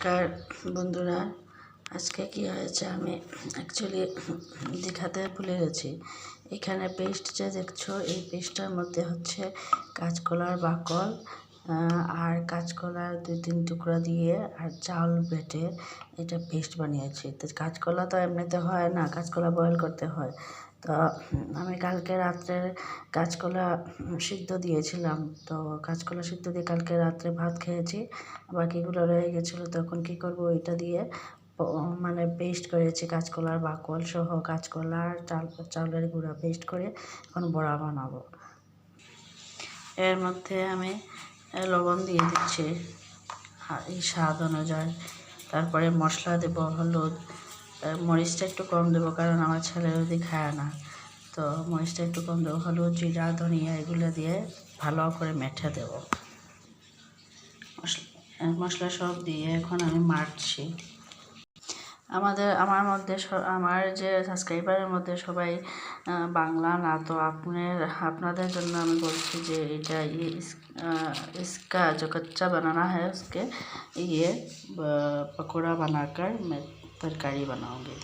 নমস্কার বন্ধুরা, আজকে কি হয়েছে আমি অ্যাকচুয়ালি দেখাতে ভুলে গেছি। এখানে পেস্ট যে দেখছো, এই পেস্টটার মধ্যে হচ্ছে কাঁচকলার বাকল আর কাঁচকলার 2-3 টুকরা দিয়ে আর চাল বেটে এটা পেস্ট বানিয়েছি। তো কাঁচকলা তো এমনিতে হয় না, কাঁচকলা বয়েল করতে হয়। তো আমি কালকে রাত্রে কাঁচকলা সিদ্ধ দিয়েছিলাম। তো কাঁচকলা সিদ্ধ দিয়ে কালকে রাত্রে ভাত খেয়েছি, বাকিগুলো রয়ে গেছিলো। তখন কি করব, এটা দিয়ে মানে পেস্ট করেছি, কাঁচকলার বাকল সহ কাঁচকলার চাউলের গুঁড়া পেস্ট করে এখন বড়া বানাবো। এর মধ্যে আমি লবণ দিয়ে দিচ্ছি এই স্বাদ অনুযায়ী। তারপরে মশলা দেব হলুদ, মরিচটা একটু কম দেবো কারণ আমার ছেলে যদি খায় না, তো মরিচটা একটু কম দেবো। হলুদ, জিরা, ধনিয়া এগুলো দিয়ে ভালো করে মেখে দেবো। মশলা সব দিয়ে এখন আমি মাখছি। আমার যে সাবস্ক্রাইবারের মধ্যে সবাই বাংলা না, তো আপনাদের জন্য আমি বলছি যে এটা इसका जो कच्चा बनाना है उसके ये पकौड़ा बनाकर मैं तरकारी बनाऊंगी।